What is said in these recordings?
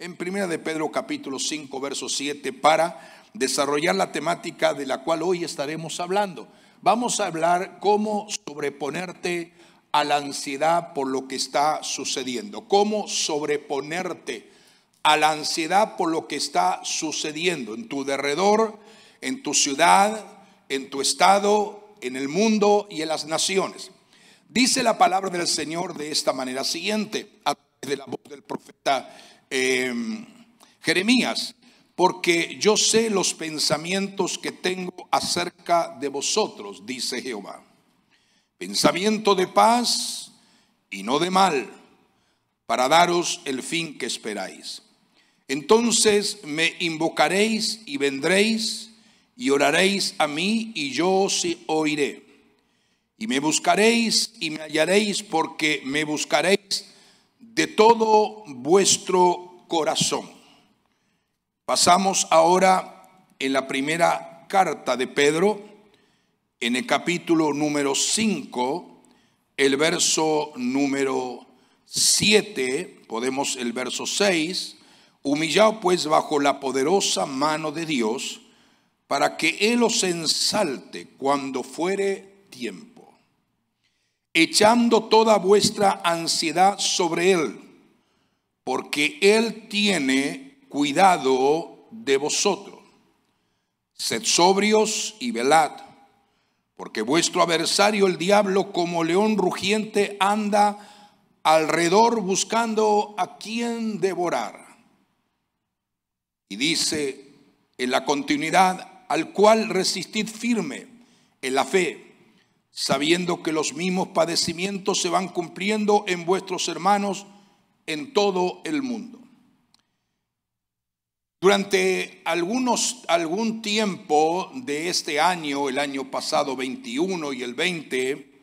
en Primera de Pedro capítulo 5 verso 7 para desarrollar la temática de la cual hoy estaremos hablando. Vamos a hablar cómo sobreponerte a la ansiedad por lo que está sucediendo. Cómo sobreponerte a la ansiedad por lo que está sucediendo en tu derredor, en tu ciudad, en tu estado, en el mundo y en las naciones. Dice la palabra del Señor de esta manera siguiente, a través de la voz del profeta Jeremías: porque yo sé los pensamientos que tengo acerca de vosotros, dice Jehová, pensamiento de paz y no de mal, para daros el fin que esperáis. Entonces me invocaréis y vendréis y oraréis a mí y yo os oiré. Y me buscaréis y me hallaréis, porque me buscaréis de todo vuestro corazón. Pasamos ahora en la primera carta de Pedro, en el capítulo número 5, el verso número 7, podemos el verso 6. Humillaos pues bajo la poderosa mano de Dios, para que Él os ensalte cuando fuere tiempo, echando toda vuestra ansiedad sobre Él, porque Él tiene cuidado de vosotros. Sed sobrios y velad, porque vuestro adversario el diablo, como león rugiente, anda alrededor buscando a quien devorar. Y dice en la continuidad: al cual resistid firme en la fe, sabiendo que los mismos padecimientos se van cumpliendo en vuestros hermanos en todo el mundo. Durante algún tiempo de este año, el año pasado 21 y el 20,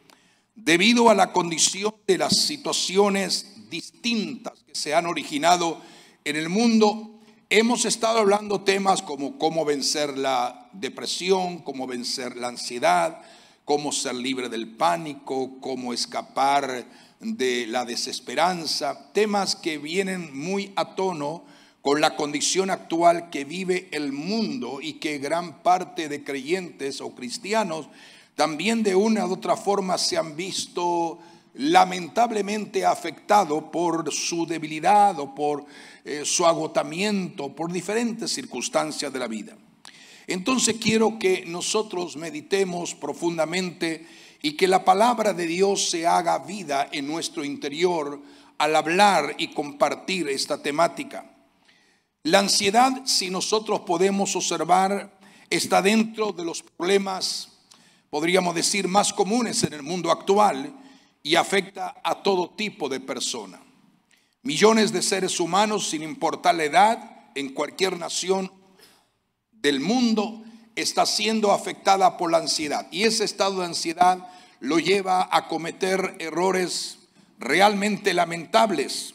debido a la condición de las situaciones distintas que se han originado en el mundo, hemos estado hablando temas como cómo vencer la depresión, cómo vencer la ansiedad, cómo ser libre del pánico, cómo escapar de la desesperanza, temas que vienen muy a tono con la condición actual que vive el mundo y que gran parte de creyentes o cristianos también de una u otra forma se han visto lamentablemente afectados por su debilidad o por su agotamiento, por diferentes circunstancias de la vida. Entonces quiero que nosotros meditemos profundamente y que la palabra de Dios se haga vida en nuestro interior al hablar y compartir esta temática. La ansiedad, si nosotros podemos observar, está dentro de los problemas, podríamos decir, más comunes en el mundo actual y afecta a todo tipo de personas. Millones de seres humanos, sin importar la edad, en cualquier nación del mundo, está siendo afectada por la ansiedad. Y ese estado de ansiedad lo lleva a cometer errores realmente lamentables.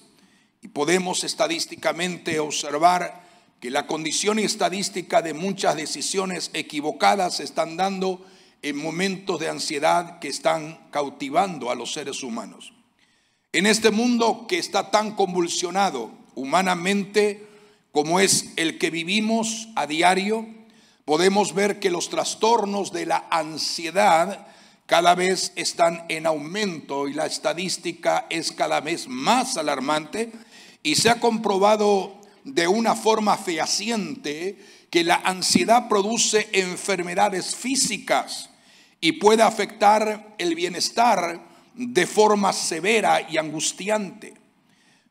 Y podemos estadísticamente observar que la condición estadística de muchas decisiones equivocadas se están dando en momentos de ansiedad que están cautivando a los seres humanos. En este mundo que está tan convulsionado humanamente como es el que vivimos a diario, podemos ver que los trastornos de la ansiedad cada vez están en aumento y la estadística es cada vez más alarmante, y se ha comprobado de una forma fehaciente que la ansiedad produce enfermedades físicas y puede afectar el bienestar de forma severa y angustiante.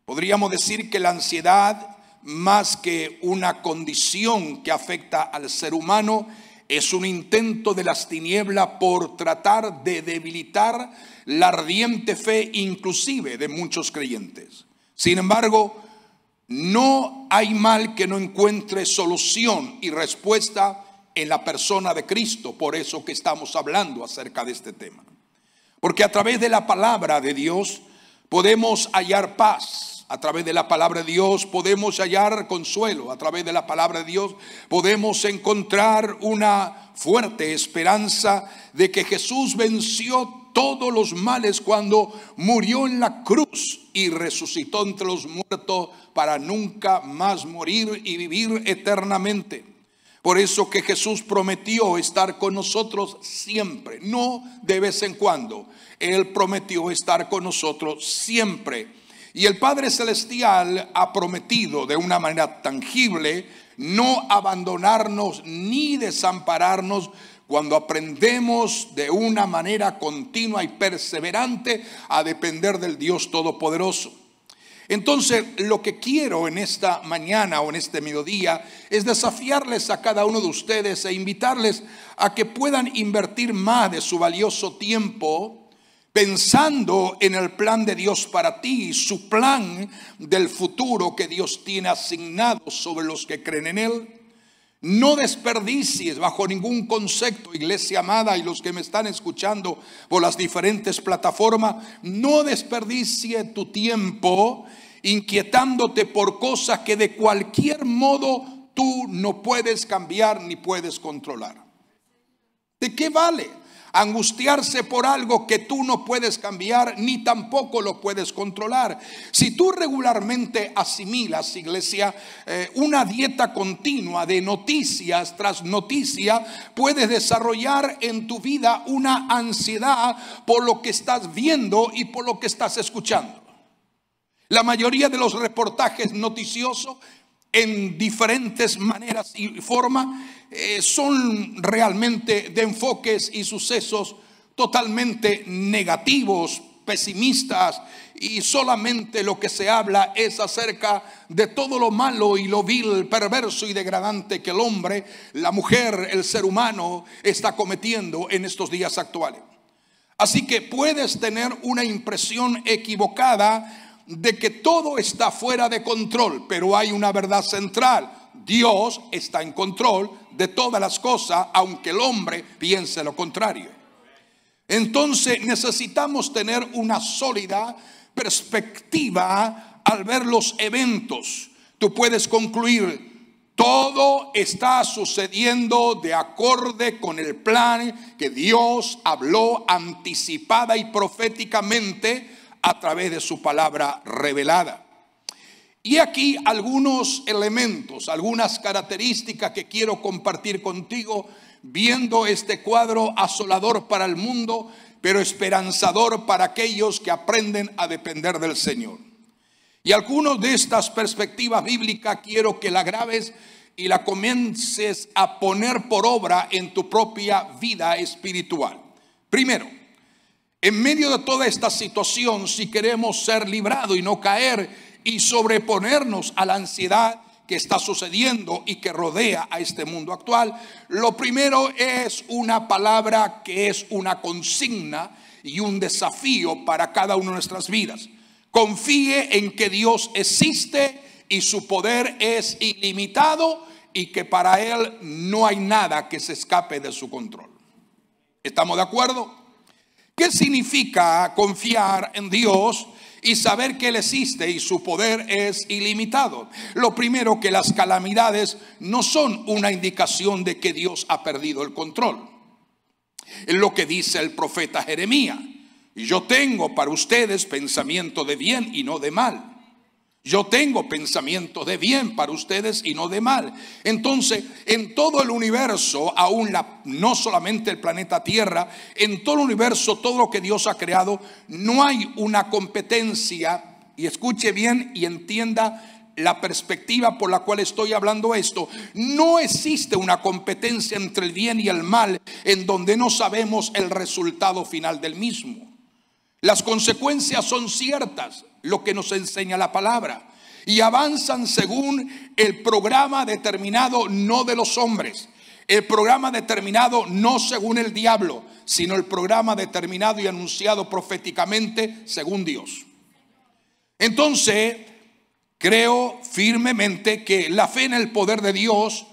Podríamos decir que la ansiedad, más que una condición que afecta al ser humano, es un intento de las tinieblas por tratar de debilitar la ardiente fe inclusive de muchos creyentes. Sin embargo, no hay mal que no encuentre solución y respuesta en la persona de Cristo. Por eso que estamos hablando acerca de este tema. Porque a través de la palabra de Dios podemos hallar paz. A través de la palabra de Dios podemos hallar consuelo. A través de la palabra de Dios podemos encontrar una fuerte esperanza de que Jesús venció todos los males cuando murió en la cruz y resucitó entre los muertos para nunca más morir y vivir eternamente. Por eso que Jesús prometió estar con nosotros siempre, no de vez en cuando. Él prometió estar con nosotros siempre. Y el Padre Celestial ha prometido de una manera tangible no abandonarnos ni desampararnos cuando aprendemos de una manera continua y perseverante a depender del Dios Todopoderoso. Entonces, lo que quiero en esta mañana o en este mediodía es desafiarles a cada uno de ustedes e invitarles a que puedan invertir más de su valioso tiempo pensando en el plan de Dios para ti, su plan del futuro que Dios tiene asignado sobre los que creen en Él. No desperdicies bajo ningún concepto, iglesia amada, y los que me están escuchando por las diferentes plataformas, no desperdicie tu tiempo inquietándote por cosas que de cualquier modo tú no puedes cambiar ni puedes controlar. ¿De qué vale angustiarse por algo que tú no puedes cambiar ni tampoco lo puedes controlar? Si tú regularmente asimilas, iglesia, una dieta continua de noticias tras noticia, puedes desarrollar en tu vida una ansiedad por lo que estás viendo y por lo que estás escuchando. La mayoría de los reportajes noticiosos en diferentes maneras y formas son realmente de enfoques y sucesos totalmente negativos, pesimistas, y solamente lo que se habla es acerca de todo lo malo y lo vil, perverso y degradante que el hombre, la mujer, el ser humano está cometiendo en estos días actuales. Así que puedes tener una impresión equivocada de que todo está fuera de control, pero hay una verdad central: Dios está en control de todas las cosas, aunque el hombre piense lo contrario. Entonces necesitamos tener una sólida perspectiva al ver los eventos. Tú puedes concluir: todo está sucediendo de acorde con el plan que Dios habló anticipada y proféticamente a través de su palabra revelada. Y aquí algunos elementos, algunas características que quiero compartir contigo, viendo este cuadro asolador para el mundo, pero esperanzador para aquellos que aprenden a depender del Señor. Y algunas de estas perspectivas bíblicas quiero que la grabes y la comiences a poner por obra en tu propia vida espiritual. Primero, en medio de toda esta situación, si queremos ser librados y no caer y sobreponernos a la ansiedad que está sucediendo y que rodea a este mundo actual, lo primero es una palabra que es una consigna y un desafío para cada una de nuestras vidas. Confíe en que Dios existe y su poder es ilimitado y que para Él no hay nada que se escape de su control. ¿Estamos de acuerdo? ¿Qué significa confiar en Dios y saber que Él existe y su poder es ilimitado? Lo primero, que las calamidades no son una indicación de que Dios ha perdido el control. Es lo que dice el profeta Jeremías: yo tengo para ustedes pensamiento de bien y no de mal. Yo tengo pensamiento de bien para ustedes y no de mal. Entonces, en todo el universo, aún no solamente el planeta Tierra, en todo el universo, todo lo que Dios ha creado, no hay una competencia. Y escuche bien y entienda la perspectiva por la cual estoy hablando esto. No existe una competencia entre el bien y el mal en donde no sabemos el resultado final del mismo. Las consecuencias son ciertas, lo que nos enseña la palabra, y avanzan según el programa determinado, no de los hombres, el programa determinado no según el diablo, sino el programa determinado y anunciado proféticamente según Dios. Entonces, creo firmemente que la fe en el poder de Dios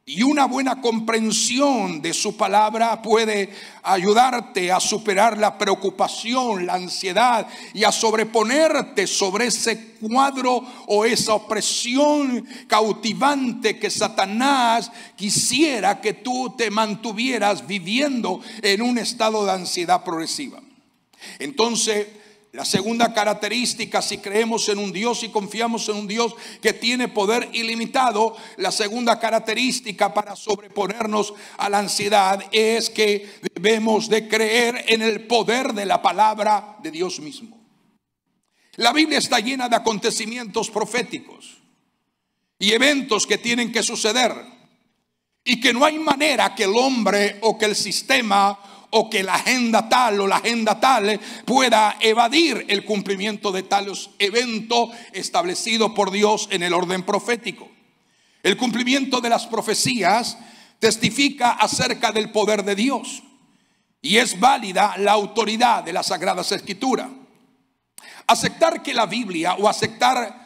y una buena comprensión de su palabra puede ayudarte a superar la preocupación, la ansiedad y a sobreponerte sobre ese cuadro o esa opresión cautivante que Satanás quisiera que tú te mantuvieras viviendo en un estado de ansiedad progresiva. Entonces, la segunda característica, si creemos en un Dios y confiamos en un Dios que tiene poder ilimitado, la segunda característica para sobreponernos a la ansiedad es que debemos de creer en el poder de la palabra de Dios mismo. La Biblia está llena de acontecimientos proféticos y eventos que tienen que suceder, y que no hay manera que el hombre o que el sistema o que la agenda tal o la agenda tal pueda evadir el cumplimiento de tales eventos establecidos por Dios en el orden profético. El cumplimiento de las profecías testifica acerca del poder de Dios, y es válida la autoridad de las Sagradas Escrituras. Aceptar que la Biblia, o aceptar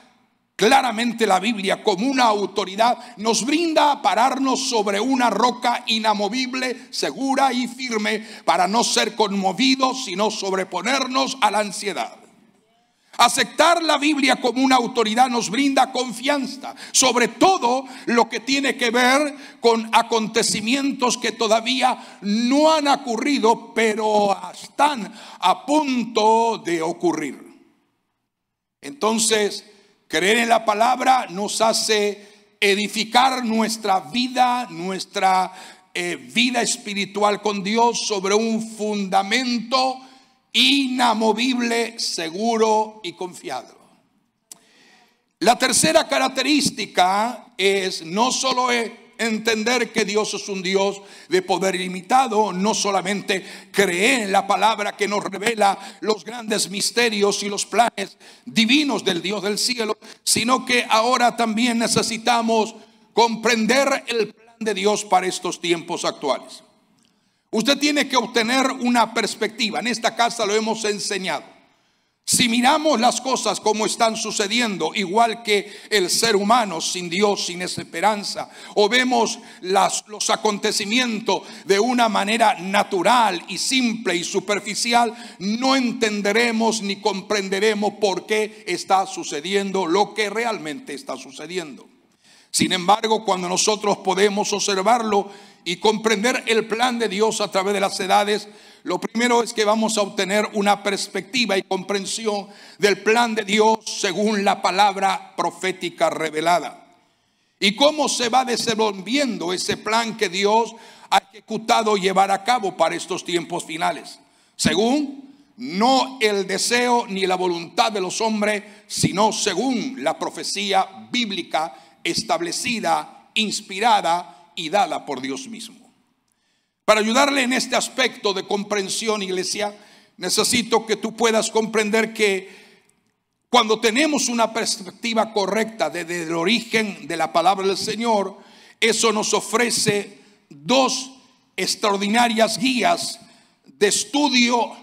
claramente la Biblia como una autoridad, nos brinda a pararnos sobre una roca inamovible, segura y firme, para no ser conmovidos, sino sobreponernos a la ansiedad. Aceptar la Biblia como una autoridad nos brinda confianza, sobre todo lo que tiene que ver con acontecimientos que todavía no han ocurrido, pero están a punto de ocurrir. Entonces, creer en la palabra nos hace edificar nuestra vida espiritual con Dios sobre un fundamento inamovible, seguro y confiado. La tercera característica es no solo entender que Dios es un Dios de poder ilimitado, no solamente creer en la palabra que nos revela los grandes misterios y los planes divinos del Dios del cielo, sino que ahora también necesitamos comprender el plan de Dios para estos tiempos actuales. Usted tiene que obtener una perspectiva. En esta casa lo hemos enseñado. Si miramos las cosas como están sucediendo, igual que el ser humano sin Dios, sin esperanza, o vemos los acontecimientos de una manera natural y simple y superficial, no entenderemos ni comprenderemos por qué está sucediendo lo que realmente está sucediendo. Sin embargo, cuando nosotros podemos observarlo y comprender el plan de Dios a través de las edades, lo primero es que vamos a obtener una perspectiva y comprensión del plan de Dios según la palabra profética revelada. Y cómo se va desenvolviendo ese plan que Dios ha ejecutado y llevar a cabo para estos tiempos finales. Según no el deseo ni la voluntad de los hombres, sino según la profecía bíblica establecida, inspirada y dada por Dios mismo. Para ayudarle en este aspecto de comprensión, iglesia, necesito que tú puedas comprender que cuando tenemos una perspectiva correcta desde el origen de la palabra del Señor, eso nos ofrece dos extraordinarias guías de estudio,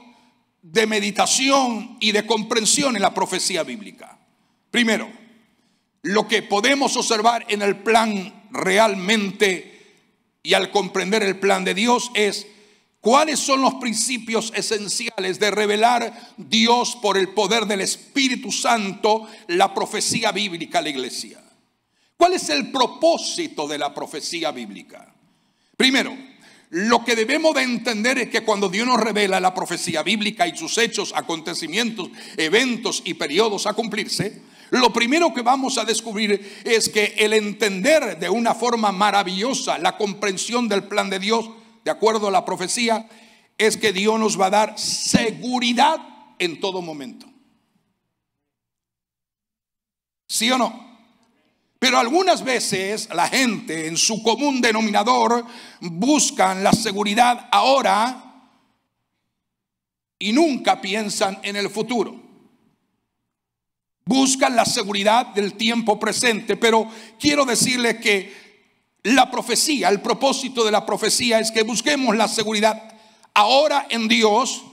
de meditación y de comprensión en la profecía bíblica. Primero, lo que podemos observar en el plan realmente, y al comprender el plan de Dios, es cuáles son los principios esenciales de revelar Dios por el poder del Espíritu Santo la profecía bíblica a la iglesia. ¿Cuál es el propósito de la profecía bíblica? Primero, lo que debemos de entender es que cuando Dios nos revela la profecía bíblica y sus hechos, acontecimientos, eventos y periodos a cumplirse, lo primero que vamos a descubrir es que el entender de una forma maravillosa la comprensión del plan de Dios, de acuerdo a la profecía, es que Dios nos va a dar seguridad en todo momento. ¿Sí o no? Pero algunas veces la gente en su común denominador buscan la seguridad ahora y nunca piensan en el futuro. Buscan la seguridad del tiempo presente, pero quiero decirles que la profecía, el propósito de la profecía es que busquemos la seguridad ahora en Dios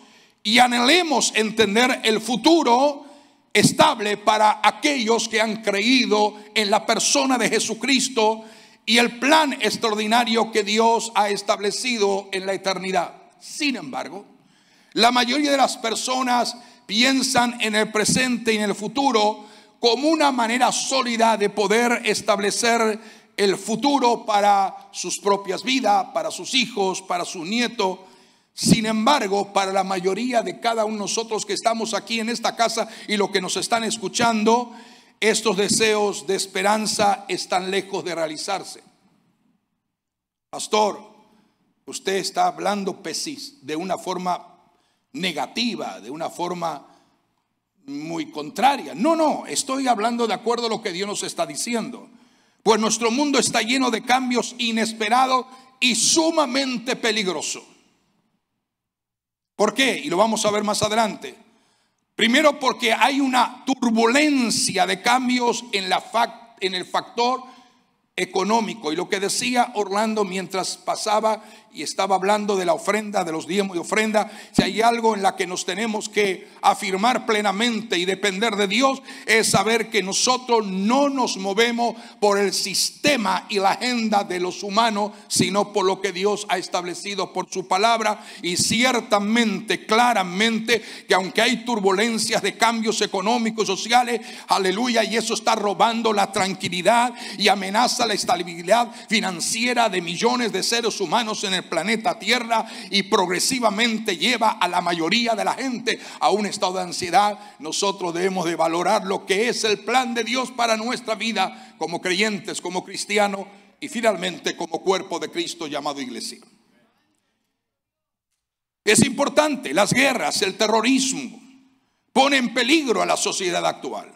y anhelemos entender el futuro estable para aquellos que han creído en la persona de Jesucristo y el plan extraordinario que Dios ha establecido en la eternidad. Sin embargo, la mayoría de las personas piensan en el presente y en el futuro como una manera sólida de poder establecer el futuro para sus propias vidas, para sus hijos, para sus nietos. Sin embargo, para la mayoría de cada uno de nosotros que estamos aquí en esta casa y los que nos están escuchando, estos deseos de esperanza están lejos de realizarse. Pastor, usted está hablando de una forma negativa, de una forma muy contraria. No, estoy hablando de acuerdo a lo que Dios nos está diciendo. Pues nuestro mundo está lleno de cambios inesperados y sumamente peligrosos. ¿Por qué? Y lo vamos a ver más adelante. Primero, porque hay una turbulencia de cambios en el factor económico. Y lo que decía Orlando mientras pasaba y estaba hablando de la ofrenda, de los diezmos y ofrenda, si hay algo en la que nos tenemos que afirmar plenamente y depender de Dios, es saber que nosotros no nos movemos por el sistema y la agenda de los humanos, sino por lo que Dios ha establecido por su palabra. Y ciertamente, claramente, que aunque hay turbulencias de cambios económicos, sociales, aleluya, y eso está robando la tranquilidad y amenaza la estabilidad financiera de millones de seres humanos en el planeta Tierra, y progresivamente lleva a la mayoría de la gente a un estado de ansiedad, nosotros debemos de valorar lo que es el plan de Dios para nuestra vida como creyentes, como cristianos y finalmente como cuerpo de Cristo llamado iglesia. Es importante, las guerras, el terrorismo pone en peligro a la sociedad actual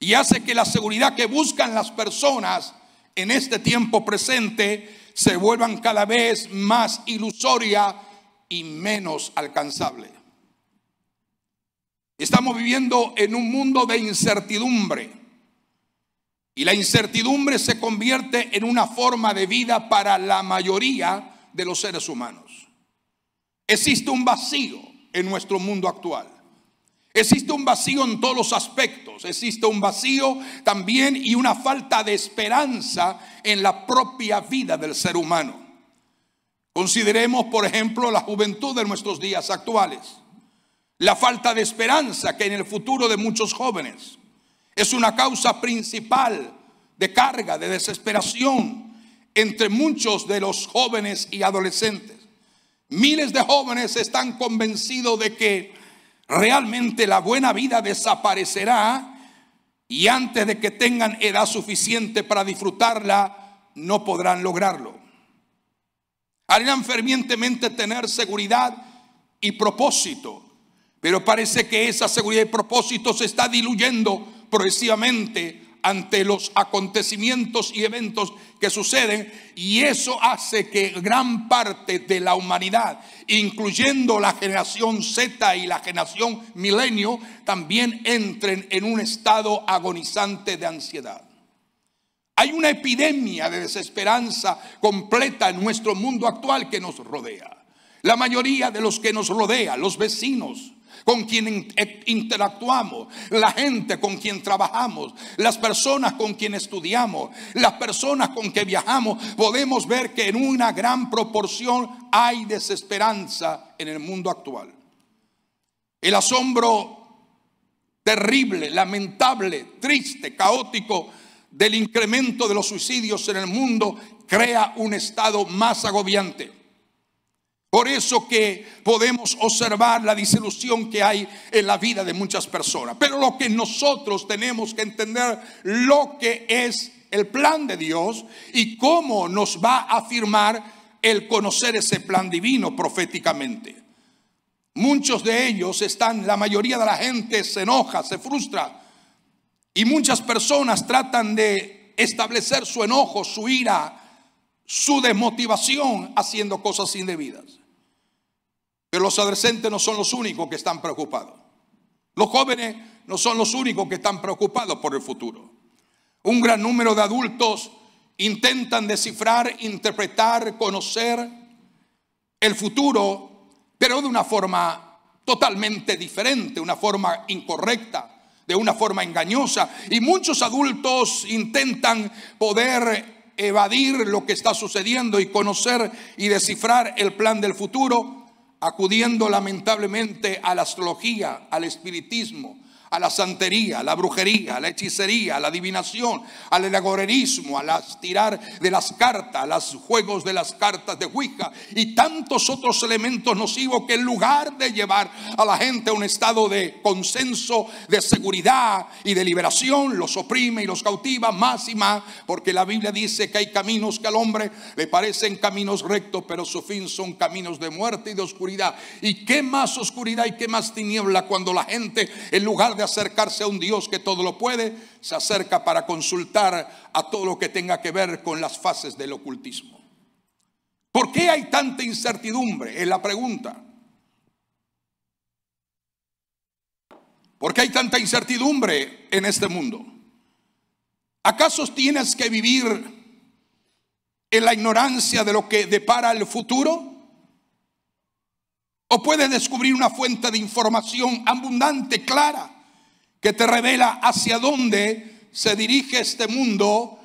y hace que la seguridad que buscan las personas en este tiempo presente se vuelvan cada vez más ilusoria y menos alcanzable. Estamos viviendo en un mundo de incertidumbre, y la incertidumbre se convierte en una forma de vida para la mayoría de los seres humanos. Existe un vacío en nuestro mundo actual. Existe un vacío en todos los aspectos. Existe un vacío también y una falta de esperanza en la propia vida del ser humano. Consideremos, por ejemplo, la juventud de nuestros días actuales. La falta de esperanza que en el futuro de muchos jóvenes es una causa principal de carga, de desesperación entre muchos de los jóvenes y adolescentes. Miles de jóvenes están convencidos de que realmente la buena vida desaparecerá, y antes de que tengan edad suficiente para disfrutarla, no podrán lograrlo. Harán fervientemente tener seguridad y propósito, pero parece que esa seguridad y propósito se está diluyendo progresivamente ante los acontecimientos y eventos que suceden, y eso hace que gran parte de la humanidad, incluyendo la generación Z y la generación milenio, también entren en un estado agonizante de ansiedad. Hay una epidemia de desesperanza completa en nuestro mundo actual que nos rodea. La mayoría de los que nos rodea, los vecinos con quien interactuamos, la gente con quien trabajamos, las personas con quien estudiamos, las personas con que viajamos, podemos ver que en una gran proporción hay desesperanza en el mundo actual. El asombro terrible, lamentable, triste, caótico del incremento de los suicidios en el mundo crea un estado más agobiante. Por eso que podemos observar la desilusión que hay en la vida de muchas personas. Pero lo que nosotros tenemos que entender, lo que es el plan de Dios y cómo nos va a afirmar el conocer ese plan divino proféticamente. Muchos de ellos la mayoría de la gente se enoja, se frustra, y muchas personas tratan de establecer su enojo, su ira, su desmotivación haciendo cosas indebidas. Pero los adolescentes no son los únicos que están preocupados. Los jóvenes no son los únicos que están preocupados por el futuro. Un gran número de adultos intentan descifrar, interpretar, conocer el futuro, pero de una forma totalmente diferente, una forma incorrecta, de una forma engañosa. Y muchos adultos intentan poder evadir lo que está sucediendo y conocer y descifrar el plan del futuro, acudiendo lamentablemente a la astrología, al espiritismo, a la santería, a la brujería, a la hechicería, a la adivinación, al egorerismo, a las tirar de las cartas, a los juegos de las cartas de Ouija y tantos otros elementos nocivos que en lugar de llevar a la gente a un estado de consenso, de seguridad y de liberación, los oprime y los cautiva más y más, porque la Biblia dice que hay caminos que al hombre le parecen caminos rectos, pero su fin son caminos de muerte y de oscuridad. ¿Y qué más oscuridad y qué más tiniebla cuando la gente, en lugar de acercarse a un Dios que todo lo puede, se acerca para consultar a todo lo que tenga que ver con las fases del ocultismo? ¿Por qué hay tanta incertidumbre? Es la pregunta. ¿Por qué hay tanta incertidumbre en este mundo? ¿Acaso tienes que vivir en la ignorancia de lo que depara el futuro? ¿O puedes descubrir una fuente de información abundante, clara, que te revela hacia dónde se dirige este mundo,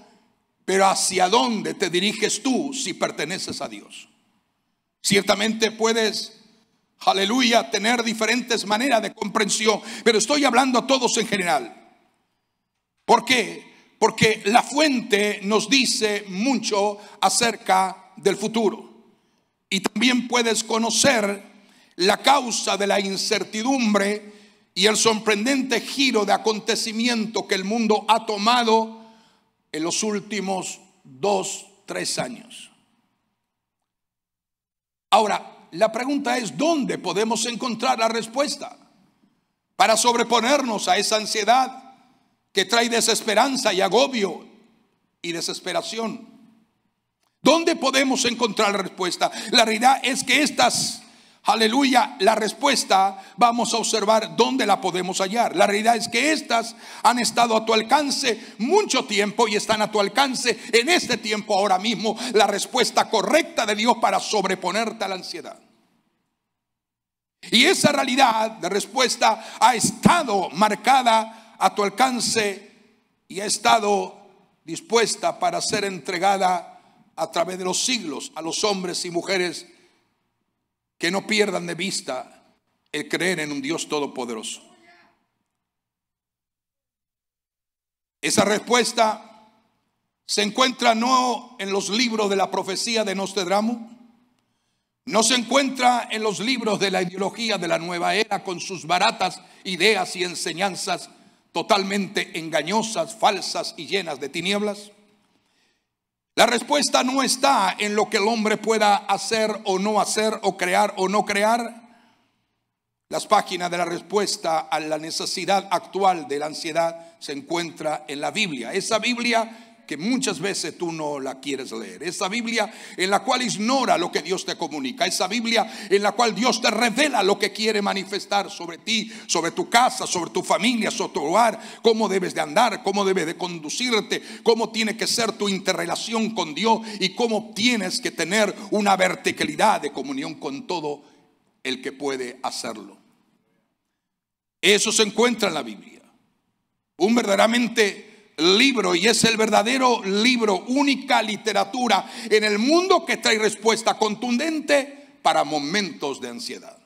pero hacia dónde te diriges tú si perteneces a Dios? Ciertamente puedes, aleluya, tener diferentes maneras de comprensión, pero estoy hablando a todos en general. ¿Por qué? Porque la fuente nos dice mucho acerca del futuro. Y también puedes conocer la causa de la incertidumbre y el sorprendente giro de acontecimiento que el mundo ha tomado en los últimos 2-3 años. Ahora, la pregunta es: ¿dónde podemos encontrar la respuesta para sobreponernos a esa ansiedad que trae desesperanza y agobio y desesperación? ¿Dónde podemos encontrar la respuesta? La realidad es que aleluya, la respuesta vamos a observar dónde la podemos hallar. La realidad es que estas han estado a tu alcance mucho tiempo y están a tu alcance en este tiempo ahora mismo. La respuesta correcta de Dios para sobreponerte a la ansiedad. Y esa realidad de respuesta ha estado marcada a tu alcance y ha estado dispuesta para ser entregada a través de los siglos a los hombres y mujeres que no pierdan de vista el creer en un Dios todopoderoso. Esa respuesta se encuentra no en los libros de la profecía de Nostradamus, no se encuentra en los libros de la ideología de la nueva era con sus baratas ideas y enseñanzas totalmente engañosas, falsas y llenas de tinieblas. La respuesta no está en lo que el hombre pueda hacer o no hacer, o crear o no crear. Las páginas de la respuesta a la necesidad actual de la ansiedad se encuentra en la Biblia. Esa Biblia que muchas veces tú no la quieres leer. Esa Biblia en la cual ignora lo que Dios te comunica. Esa Biblia en la cual Dios te revela lo que quiere manifestar sobre ti, sobre tu casa, sobre tu familia, sobre tu hogar. Cómo debes de andar, cómo debes de conducirte, cómo tiene que ser tu interrelación con Dios y cómo tienes que tener una verticalidad de comunión con todo el que puede hacerlo. Eso se encuentra en la Biblia. Un verdaderamente libro, y es el verdadero libro, única literatura en el mundo que trae respuesta contundente para momentos de ansiedad.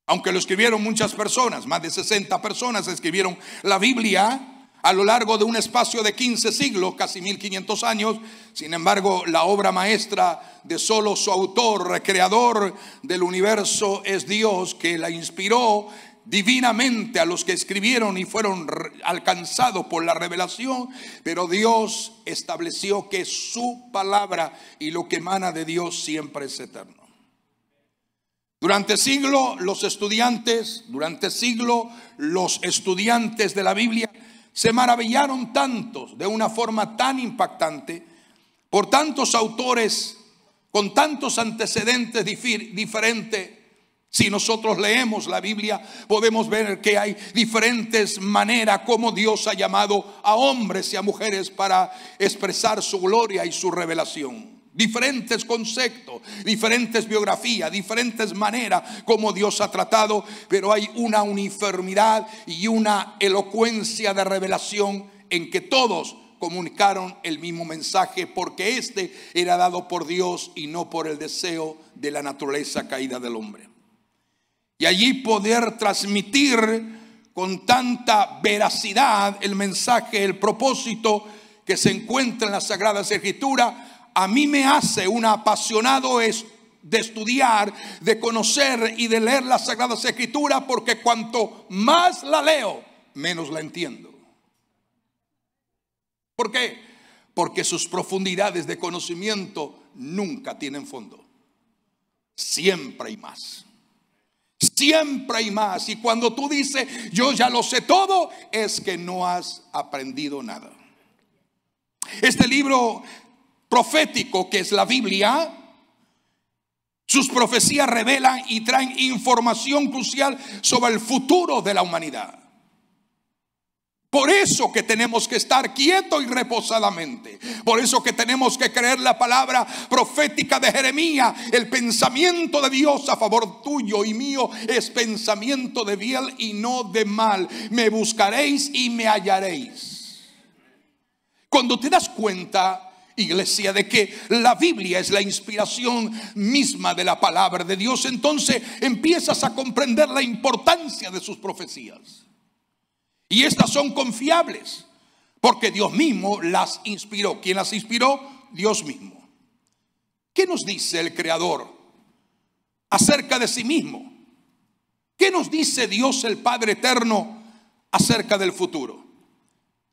Aunque lo escribieron muchas personas, más de 60 personas escribieron la Biblia a lo largo de un espacio de 15 siglos, casi 1500 años. Sin embargo, la obra maestra de solo su autor, creador del universo, es Dios, que la inspiró divinamente a los que escribieron y fueron alcanzados por la revelación. Pero Dios estableció que su palabra y lo que emana de Dios siempre es eterno. Durante siglos los estudiantes de la Biblia se maravillaron tantos, de una forma tan impactante, por tantos autores con tantos antecedentes diferentes. Si nosotros leemos la Biblia, podemos ver que hay diferentes maneras como Dios ha llamado a hombres y a mujeres para expresar su gloria y su revelación. Diferentes conceptos, diferentes biografías, diferentes maneras como Dios ha tratado, pero hay una uniformidad y una elocuencia de revelación en que todos comunicaron el mismo mensaje, porque este era dado por Dios y no por el deseo de la naturaleza caída del hombre. Y allí poder transmitir con tanta veracidad el mensaje, el propósito que se encuentra en las Sagradas Escrituras, a mí me hace un apasionado de estudiar, de conocer y de leer las Sagradas Escrituras, porque cuanto más la leo, menos la entiendo. ¿Por qué? Porque sus profundidades de conocimiento nunca tienen fondo. Siempre hay más. Siempre hay más. Y cuando tú dices, yo ya lo sé todo, es que no has aprendido nada. Este libro profético que es la Biblia, sus profecías revelan y traen información crucial sobre el futuro de la humanidad. Por eso que tenemos que estar quietos y reposadamente. Por eso que tenemos que creer la palabra profética de Jeremías. El pensamiento de Dios a favor tuyo y mío es pensamiento de bien y no de mal. Me buscaréis y me hallaréis. Cuando te das cuenta, iglesia, de que la Biblia es la inspiración misma de la palabra de Dios, entonces empiezas a comprender la importancia de sus profecías. Y estas son confiables, porque Dios mismo las inspiró. ¿Quién las inspiró? Dios mismo. ¿Qué nos dice el Creador acerca de sí mismo? ¿Qué nos dice Dios el Padre Eterno acerca del futuro?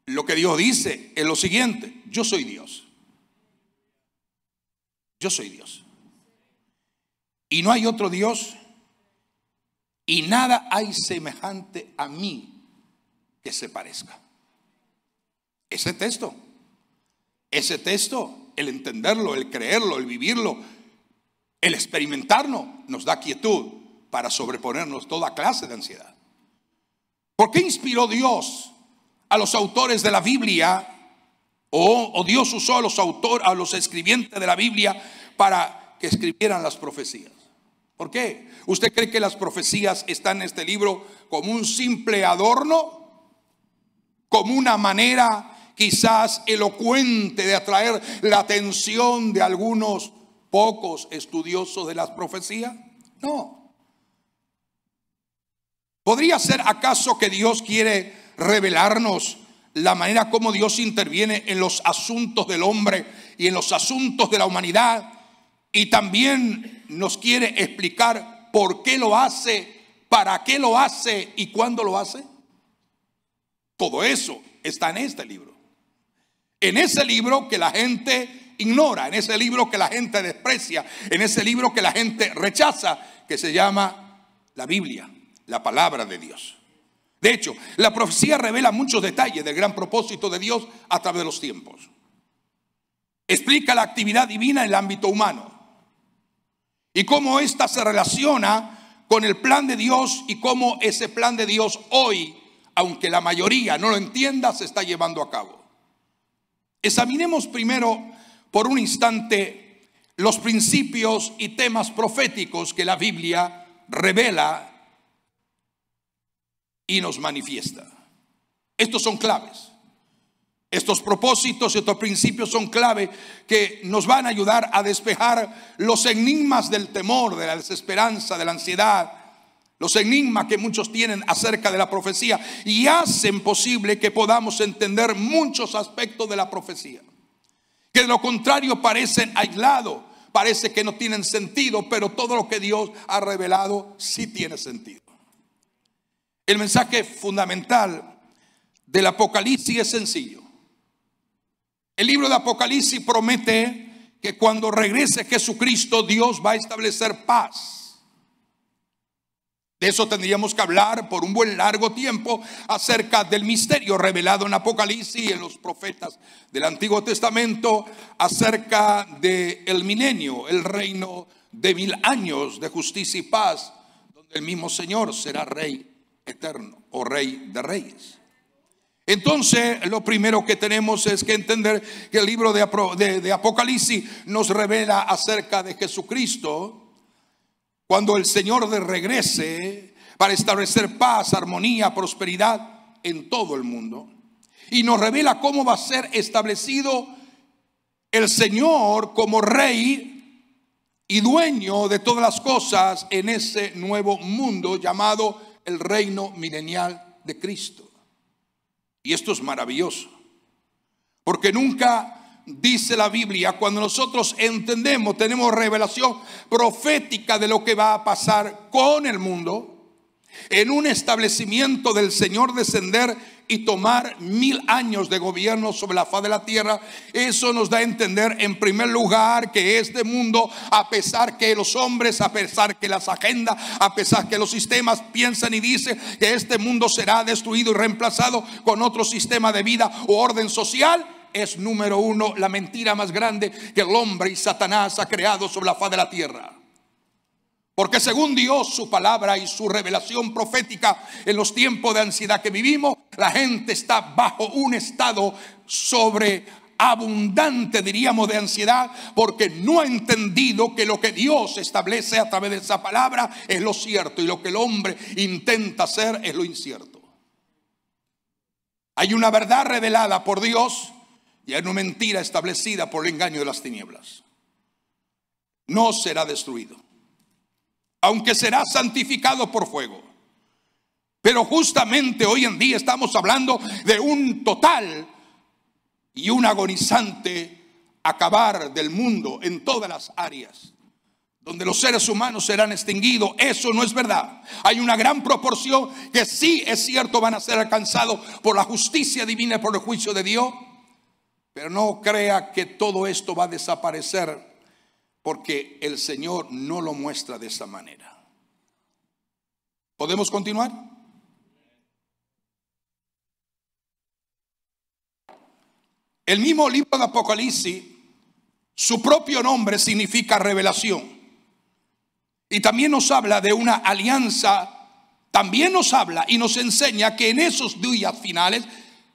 Lo que Dios dice es lo siguiente: yo soy Dios. Yo soy Dios. Y no hay otro Dios, y nada hay semejante a mí que se parezca. Ese texto, el entenderlo, el creerlo, el vivirlo, el experimentarlo, nos da quietud para sobreponernos toda clase de ansiedad. ¿Por qué inspiró Dios a los autores de la Biblia? O Dios usó a los escribientes de la Biblia para que escribieran las profecías. ¿Por qué? ¿Usted cree que las profecías están en este libro como un simple adorno? Como una manera quizás elocuente de atraer la atención de algunos pocos estudiosos de las profecías? No. ¿Podría ser acaso que Dios quiere revelarnos la manera como Dios interviene en los asuntos del hombre y en los asuntos de la humanidad? Y también nos quiere explicar por qué lo hace, para qué lo hace y cuándo lo hace. Todo eso está en este libro. En ese libro que la gente ignora, en ese libro que la gente desprecia, en ese libro que la gente rechaza, que se llama la Biblia, la palabra de Dios. De hecho, la profecía revela muchos detalles del gran propósito de Dios a través de los tiempos. Explica la actividad divina en el ámbito humano y cómo ésta se relaciona con el plan de Dios y cómo ese plan de Dios hoy, aunque la mayoría no lo entienda, se está llevando a cabo. Examinemos primero por un instante los principios y temas proféticos que la Biblia revela y nos manifiesta. Estos son claves. Estos propósitos y estos principios son clave que nos van a ayudar a despejar los enigmas del temor, de la desesperanza, de la ansiedad, los enigmas que muchos tienen acerca de la profecía, y hacen posible que podamos entender muchos aspectos de la profecía que de lo contrario parecen aislados, parece que no tienen sentido, pero todo lo que Dios ha revelado sí tiene sentido. El mensaje fundamental del Apocalipsis es sencillo. El libro de Apocalipsis promete que cuando regrese Jesucristo, Dios va a establecer paz. De eso tendríamos que hablar por un buen largo tiempo, acerca del misterio revelado en Apocalipsis y en los profetas del Antiguo Testamento, acerca del milenio, el reino de 1000 años de justicia y paz, donde el mismo Señor será Rey eterno o Rey de Reyes. Entonces, lo primero que tenemos es que entender que el libro de Apocalipsis nos revela acerca de Jesucristo, cuando el Señor regrese para establecer paz, armonía, prosperidad en todo el mundo. Y nos revela cómo va a ser establecido el Señor como Rey y dueño de todas las cosas en ese nuevo mundo llamado el reino milenial de Cristo. Y esto es maravilloso, porque nunca dice la Biblia, cuando nosotros entendemos, tenemos revelación profética de lo que va a pasar con el mundo, en un establecimiento del Señor descender y tomar 1000 años de gobierno sobre la faz de la tierra. Eso nos da a entender, en primer lugar, que este mundo, a pesar que los hombres, a pesar que las agendas, a pesar que los sistemas piensan y dicen que este mundo será destruido y reemplazado con otro sistema de vida o orden social, es número uno la mentira más grande que el hombre y Satanás ha creado sobre la faz de la tierra. Porque según Dios, su palabra y su revelación profética, en los tiempos de ansiedad que vivimos, la gente está bajo un estado sobreabundante, diríamos, de ansiedad, porque no ha entendido que lo que Dios establece a través de esa palabra es lo cierto, y lo que el hombre intenta hacer es lo incierto. Hay una verdad revelada por Dios y hay una mentira establecida por el engaño de las tinieblas. No será destruido, aunque será santificado por fuego. Pero justamente hoy en día estamos hablando de un total y un agonizante acabar del mundo en todas las áreas, donde los seres humanos serán extinguidos. Eso no es verdad. Hay una gran proporción que sí es cierto van a ser alcanzados por la justicia divina y por el juicio de Dios. Pero no crea que todo esto va a desaparecer, porque el Señor no lo muestra de esa manera. ¿Podemos continuar? El mismo libro de Apocalipsis, su propio nombre significa revelación. Y también nos habla de una alianza. También nos habla y nos enseña que en esos días finales,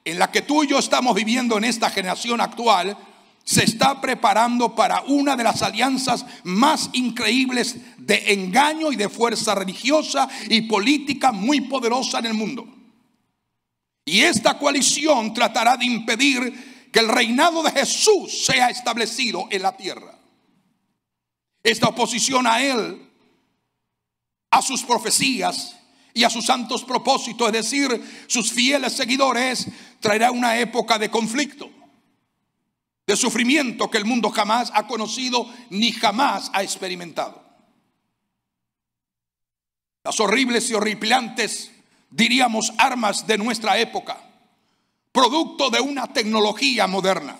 en la que tú y yo estamos viviendo en esta generación actual, se está preparando para una de las alianzas más increíbles de engaño y de fuerza religiosa y política muy poderosa en el mundo. Y esta coalición tratará de impedir que el reinado de Jesús sea establecido en la tierra. Esta oposición a él, a sus profecías y a sus santos propósitos, es decir, sus fieles seguidores, traerá una época de conflicto, de sufrimiento que el mundo jamás ha conocido ni jamás ha experimentado. Las horribles y horripilantes, diríamos, armas de nuestra época, producto de una tecnología moderna,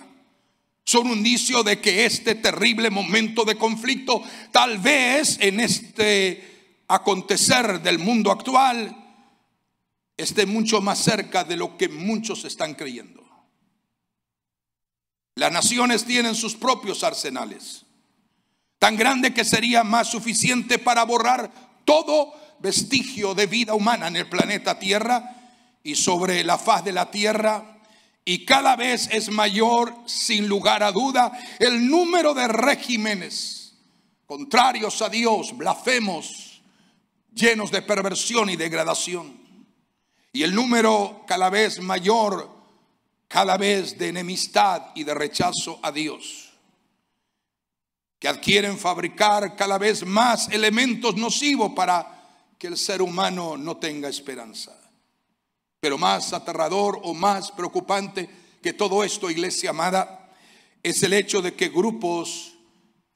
son un indicio de que este terrible momento de conflicto, tal vez en este acontecer del mundo actual, esté mucho más cerca de lo que muchos están creyendo. Las naciones tienen sus propios arsenales, tan grande que sería más suficiente para borrar todo vestigio de vida humana en el planeta Tierra y sobre la faz de la tierra. Y cada vez es mayor, sin lugar a duda, el número de regímenes contrarios a Dios, blasfemos, llenos de perversión y degradación. Y el número cada vez mayor, cada vez de enemistad y de rechazo a Dios, que adquieren fabricar cada vez más elementos nocivos para que el ser humano no tenga esperanza. Pero más aterrador o más preocupante que todo esto, iglesia amada, es el hecho de que grupos,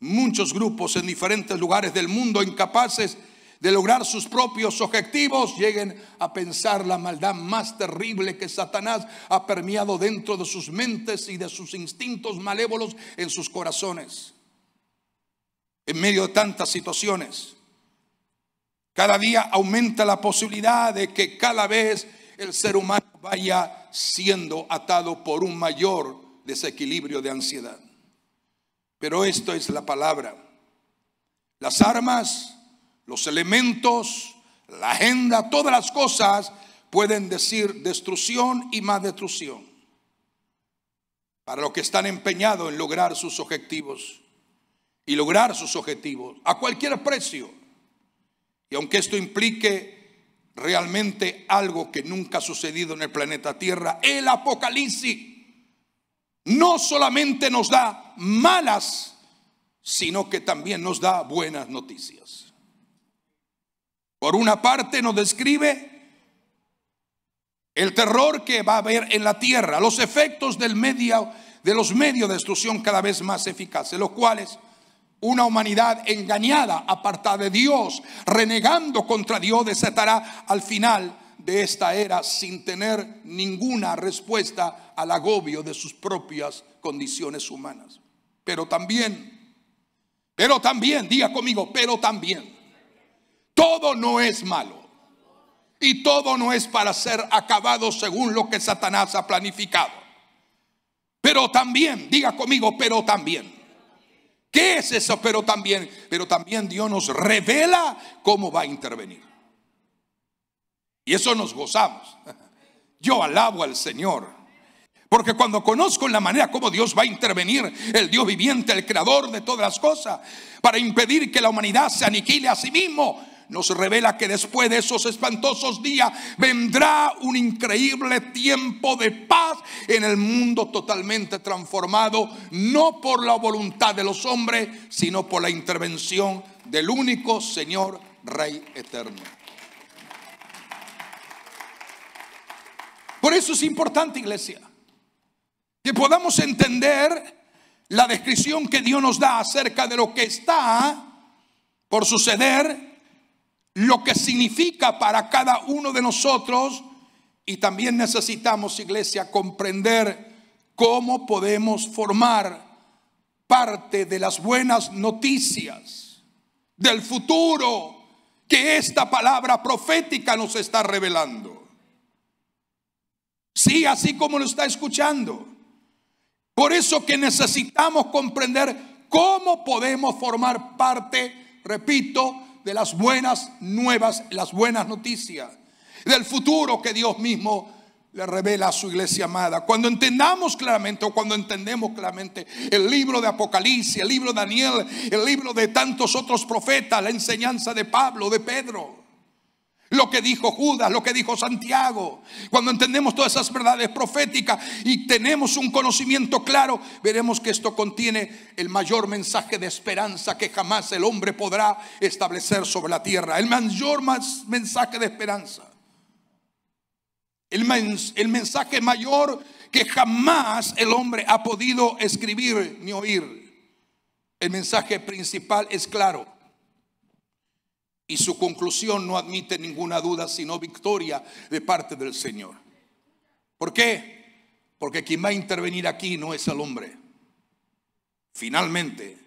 muchos grupos en diferentes lugares del mundo, incapaces de lograr sus propios objetivos, lleguen a pensar la maldad más terrible que Satanás ha permeado dentro de sus mentes y de sus instintos malévolos en sus corazones. En medio de tantas situaciones, cada día aumenta la posibilidad de que cada vez el ser humano vaya siendo atado por un mayor desequilibrio de ansiedad. Pero esto es la palabra. Las armas, los elementos, la agenda, todas las cosas pueden decir destrucción y más destrucción para los que están empeñados en lograr sus objetivos y lograr sus objetivos a cualquier precio. Y aunque esto implique realmente algo que nunca ha sucedido en el planeta Tierra, el Apocalipsis no solamente nos da malas, sino que también nos da buenas noticias. Por una parte nos describe el terror que va a haber en la tierra, los efectos de los medios de destrucción cada vez más eficaces, los cuales una humanidad engañada, apartada de Dios, renegando contra Dios, desatará al final de esta era sin tener ninguna respuesta al agobio de sus propias condiciones humanas. Pero también, diga conmigo, pero también, todo no es malo y todo no es para ser acabado según lo que Satanás ha planificado. Pero también, diga conmigo, pero también. ¿Qué es eso? Pero también Dios nos revela cómo va a intervenir. Y eso nos gozamos. Yo alabo al Señor, porque cuando conozco la manera como Dios va a intervenir, el Dios viviente, el creador de todas las cosas, para impedir que la humanidad se aniquile a sí mismo, nos revela que después de esos espantosos días vendrá un increíble tiempo de paz en el mundo totalmente transformado, no por la voluntad de los hombres, sino por la intervención del único Señor, Rey eterno. Por eso es importante, iglesia, que podamos entender la descripción que Dios nos da acerca de lo que está por suceder, lo que significa para cada uno de nosotros. Y también necesitamos, iglesia, comprender cómo podemos formar parte de las buenas noticias del futuro que esta palabra profética nos está revelando. Sí, así como lo está escuchando. Por eso que necesitamos comprender cómo podemos formar parte, repito, de las buenas nuevas, las buenas noticias del futuro que Dios mismo le revela a su iglesia amada. Cuando entendamos claramente, o cuando entendemos claramente el libro de Apocalipsis, el libro de Daniel, el libro de tantos otros profetas, la enseñanza de Pablo, de Pedro, lo que dijo Judas, lo que dijo Santiago, cuando entendemos todas esas verdades proféticas y tenemos un conocimiento claro, veremos que esto contiene el mayor mensaje de esperanza que jamás el hombre podrá establecer sobre la tierra. El mayor mensaje de esperanza, el mensaje mayor que jamás el hombre ha podido escribir ni oír. El mensaje principal es claro y su conclusión no admite ninguna duda, sino victoria de parte del Señor. ¿Por qué? Porque quien va a intervenir aquí no es el hombre. Finalmente,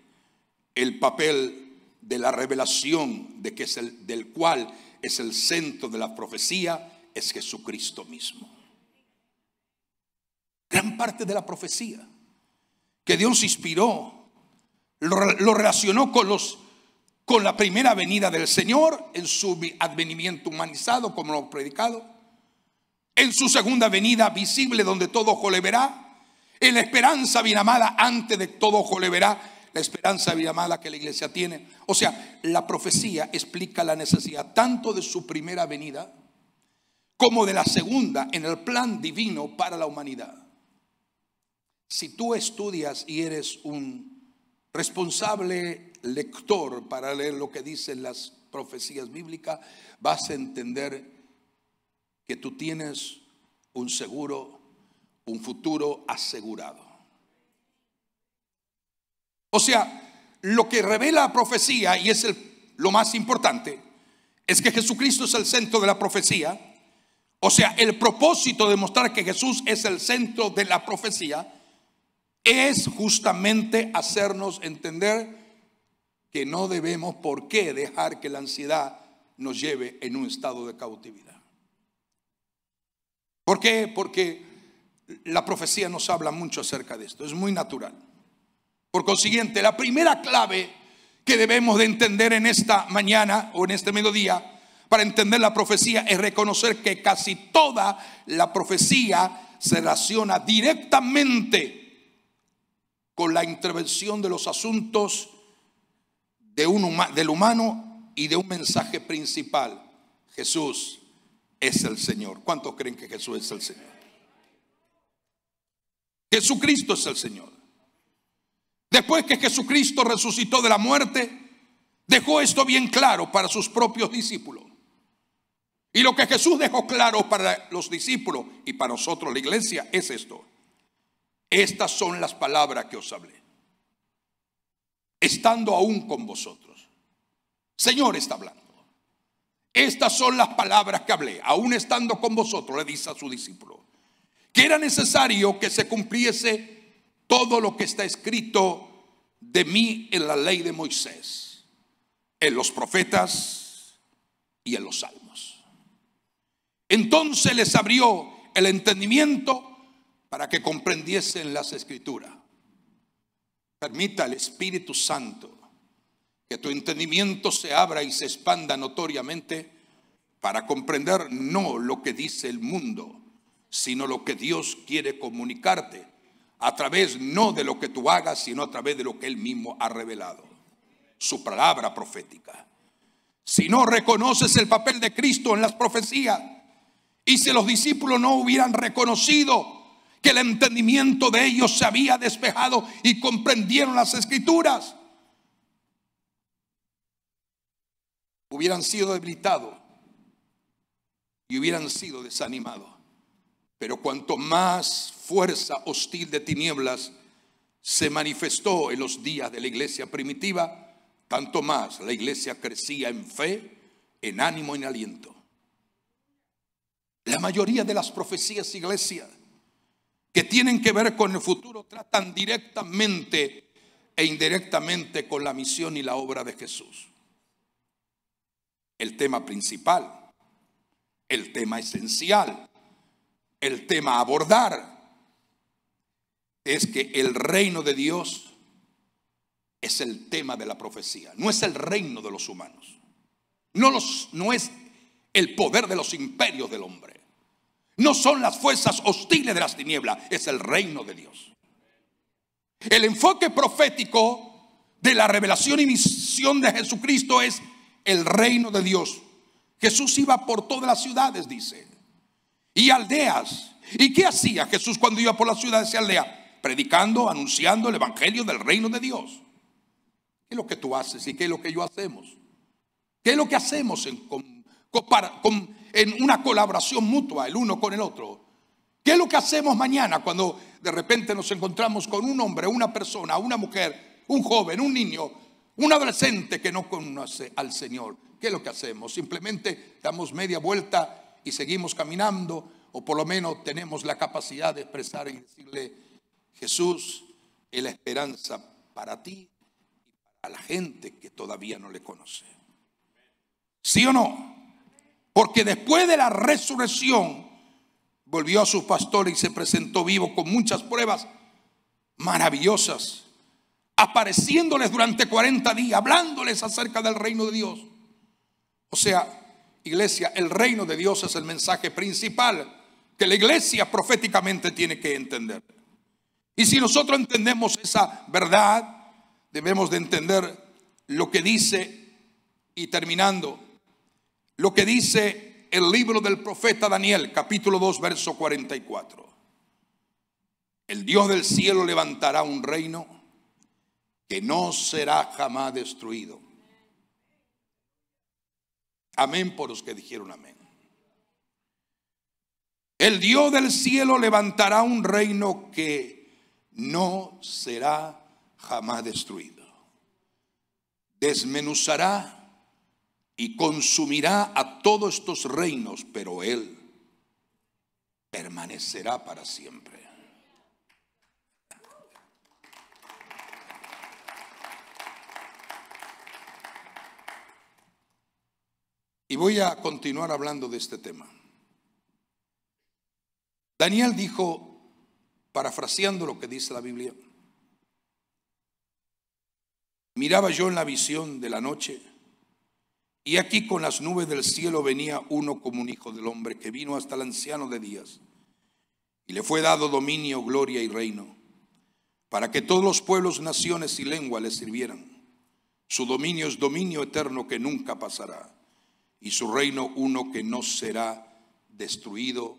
el papel de la revelación de que es del cual es el centro de la profecía es Jesucristo mismo. Gran parte de la profecía que Dios inspiró lo relacionó con la primera venida del Señor, en su advenimiento humanizado, como lo hemos predicado, en su segunda venida visible, donde todo ojo le verá, en la esperanza bien amada, antes de todo ojo le verá, la esperanza bien amada que la iglesia tiene. O sea, la profecía explica la necesidad tanto de su primera venida como de la segunda en el plan divino para la humanidad. Si tú estudias y eres un responsable lector para leer lo que dicen las profecías bíblicas, vas a entender que tú tienes un futuro asegurado. O sea, lo que revela la profecía, y es lo más importante, es que Jesucristo es el centro de la profecía. O sea, el propósito de mostrar que Jesús es el centro de la profecía es justamente hacernos entender que no debemos por qué dejar que la ansiedad nos lleve en un estado de cautividad. ¿Por qué? Porque la profecía nos habla mucho acerca de esto, es muy natural. Por consiguiente, la primera clave que debemos de entender en esta mañana o en este mediodía para entender la profecía es reconocer que casi toda la profecía se relaciona directamente con la intervención de los asuntos del humano y de un mensaje principal: Jesús es el Señor. ¿Cuántos creen que Jesús es el Señor? Jesucristo es el Señor. Después que Jesucristo resucitó de la muerte, dejó esto bien claro para sus propios discípulos. Y lo que Jesús dejó claro para los discípulos y para nosotros, la iglesia, es esto: estas son las palabras que os hablé, estando aún con vosotros. Señor está hablando. Estas son las palabras que hablé, aún estando con vosotros, le dice a su discípulo, que era necesario que se cumpliese todo lo que está escrito de mí en la ley de Moisés, en los profetas y en los salmos. Entonces les abrió el entendimiento para que comprendiesen las escrituras. Permita al Espíritu Santo que tu entendimiento se abra y se expanda notoriamente para comprender no lo que dice el mundo, sino lo que Dios quiere comunicarte a través no de lo que tú hagas, sino a través de lo que Él mismo ha revelado, su palabra profética. Si no reconoces el papel de Cristo en las profecías, y si los discípulos no hubieran reconocido que el entendimiento de ellos se había despejado y comprendieron las escrituras, hubieran sido debilitados y hubieran sido desanimados. Pero cuanto más fuerza hostil de tinieblas se manifestó en los días de la iglesia primitiva, tanto más la iglesia crecía en fe, en ánimo, en aliento. La mayoría de las profecías, iglesia, que tienen que ver con el futuro, tratan directamente e indirectamente con la misión y la obra de Jesús. El tema principal, el tema esencial, el tema a abordar es que el reino de Dios es el tema de la profecía. No es el reino de los humanos. No es el poder de los imperios del hombre. No son las fuerzas hostiles de las tinieblas. Es el reino de Dios. El enfoque profético de la revelación y misión de Jesucristo es el reino de Dios. Jesús iba por todas las ciudades, dice, y aldeas. ¿Y qué hacía Jesús cuando iba por las ciudades y aldeas? Predicando, anunciando el evangelio del reino de Dios. ¿Qué es lo que tú haces y qué es lo que yo hacemos? ¿Qué es lo que hacemos en una colaboración mutua el uno con el otro? ¿Qué es lo que hacemos mañana cuando de repente nos encontramos con un hombre, una persona, una mujer, un joven, un niño, un adolescente que no conoce al Señor? ¿Qué es lo que hacemos? Simplemente damos media vuelta y seguimos caminando, o por lo menos tenemos la capacidad de expresar y decirle: Jesús es la esperanza para ti y para la gente que todavía no le conoce. ¿Sí o no? Porque después de la resurrección volvió a sus pastores y se presentó vivo con muchas pruebas maravillosas, apareciéndoles durante 40 días, hablándoles acerca del reino de Dios. O sea, iglesia, el reino de Dios es el mensaje principal que la iglesia proféticamente tiene que entender. Y si nosotros entendemos esa verdad, debemos de entender lo que dice, y terminando, lo que dice el libro del profeta Daniel, capítulo 2, verso 44. El Dios del cielo levantará un reino que no será jamás destruido. Amén por los que dijeron amén. El Dios del cielo levantará un reino que no será jamás destruido. Desmenuzará y consumirá a todos estos reinos, pero Él permanecerá para siempre. Y voy a continuar hablando de este tema. Daniel dijo, parafraseando lo que dice la Biblia: miraba yo en la visión de la noche, y aquí con las nubes del cielo venía uno como un hijo del hombre, que vino hasta el anciano de días, y le fue dado dominio, gloria y reino, para que todos los pueblos, naciones y lenguas le sirvieran. Su dominio es dominio eterno que nunca pasará, y su reino uno que no será destruido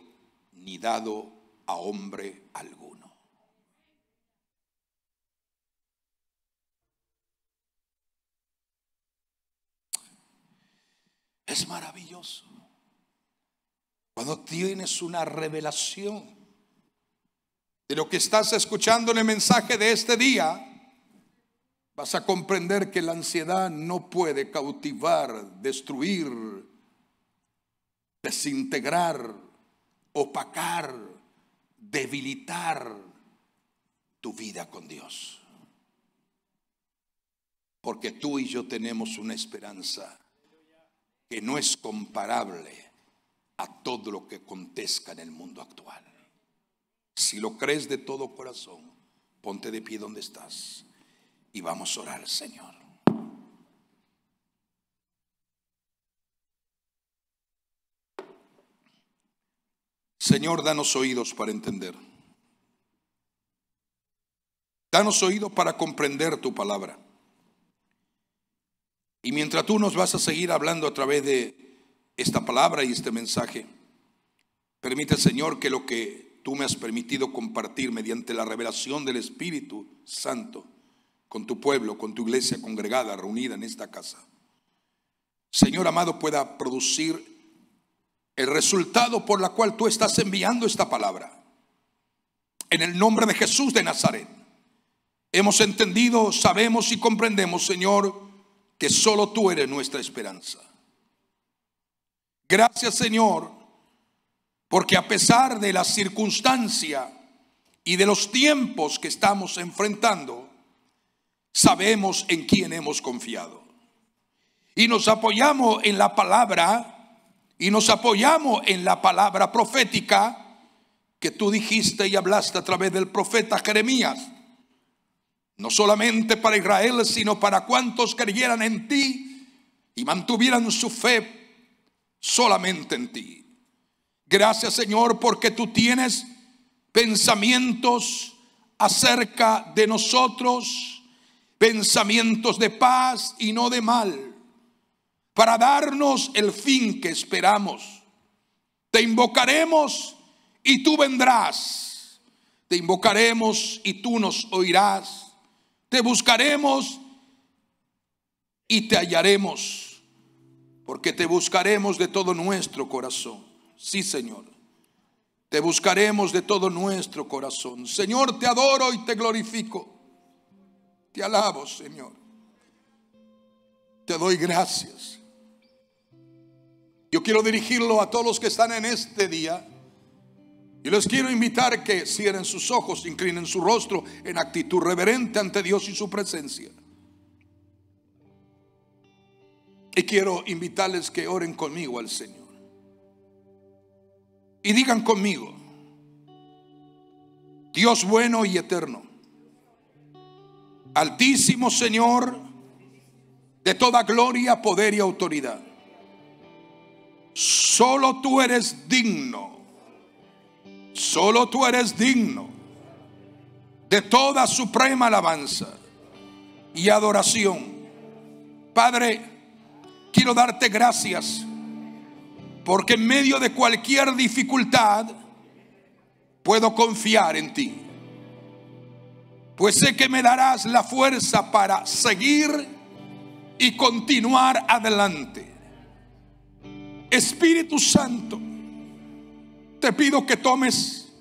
ni dado a hombre alguno. Es maravilloso. Cuando tienes una revelación de lo que estás escuchando en el mensaje de este día, vas a comprender que la ansiedad no puede cautivar, destruir, desintegrar, opacar, debilitar tu vida con Dios. Porque tú y yo tenemos una esperanza que no es comparable a todo lo que acontezca en el mundo actual. Si lo crees de todo corazón, ponte de pie donde estás y vamos a orar al Señor. Señor, danos oídos para entender. Danos oídos para comprender tu palabra. Y mientras tú nos vas a seguir hablando a través de esta palabra y este mensaje, permite, Señor, que lo que tú me has permitido compartir mediante la revelación del Espíritu Santo con tu pueblo, con tu iglesia congregada, reunida en esta casa, Señor amado, pueda producir el resultado por la cual tú estás enviando esta palabra. En el nombre de Jesús de Nazaret, hemos entendido, sabemos y comprendemos, Señor, que solo tú eres nuestra esperanza. Gracias, Señor, porque a pesar de la circunstancia y de los tiempos que estamos enfrentando, sabemos en quién hemos confiado. Y nos apoyamos en la palabra, y nos apoyamos en la palabra profética que tú dijiste y hablaste a través del profeta Jeremías. No solamente para Israel, sino para cuantos creyeran en ti y mantuvieran su fe solamente en ti. Gracias, Señor, porque tú tienes pensamientos acerca de nosotros, pensamientos de paz y no de mal, para darnos el fin que esperamos. Te invocaremos y tú vendrás. Te invocaremos y tú nos oirás. Te buscaremos y te hallaremos, porque te buscaremos de todo nuestro corazón. Sí, Señor, te buscaremos de todo nuestro corazón. Señor, te adoro y te glorifico. Te alabo, Señor. Te doy gracias. Yo quiero dirigirlo a todos los que están en este día. Y les quiero invitar que cierren sus ojos, inclinen su rostro en actitud reverente ante Dios y su presencia. Y quiero invitarles que oren conmigo al Señor. Y digan conmigo: Dios bueno y eterno, Altísimo Señor, de toda gloria, poder y autoridad, solo tú eres digno. Solo tú eres digno de toda suprema alabanza y adoración. Padre, quiero darte gracias porque en medio de cualquier dificultad puedo confiar en ti, pues sé que me darás la fuerza para seguir y continuar adelante. Espíritu Santo, te pido que tomes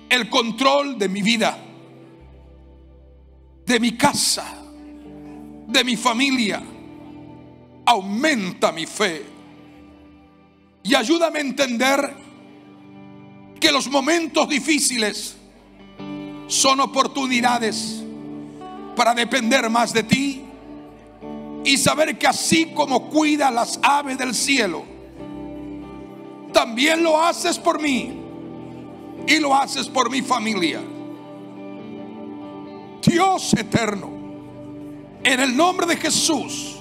el control de mi vida, de mi casa, de mi familia. Aumenta mi fe y ayúdame a entender que los momentos difíciles son oportunidades para depender más de ti y saber que así como cuida las aves del cielo, también lo haces por mí y lo haces por mi familia. Dios eterno, en el nombre de Jesús,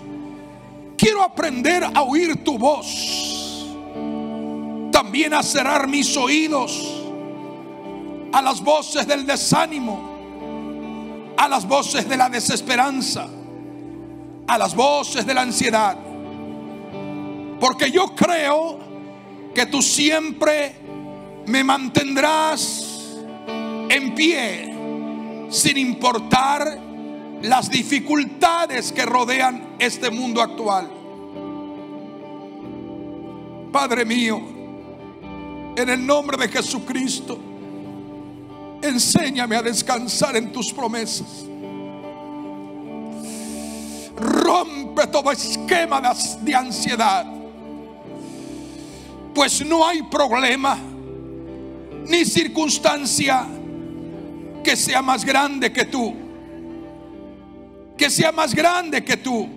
quiero aprender a oír tu voz, también a cerrar mis oídos a las voces del desánimo, a las voces de la desesperanza, a las voces de la ansiedad, porque yo creo que tú siempre me mantendrás en pie, sin importar las dificultades que rodean este mundo actual. Padre mío, En el nombre de Jesucristo, enséñame a descansar en tus promesas. Rompe todo esquema de ansiedad, pues no hay problema ni circunstancia que sea más grande que tú, que sea más grande que tú.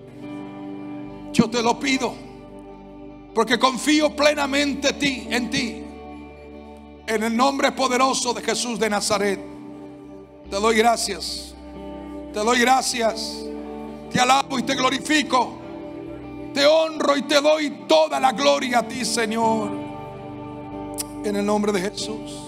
Yo te lo pido porque confío plenamente en ti. En el nombre poderoso de Jesús de Nazaret, te doy gracias, te doy gracias, te alabo y te glorifico, te honro y te doy toda la gloria a ti, Señor, en el nombre de Jesús.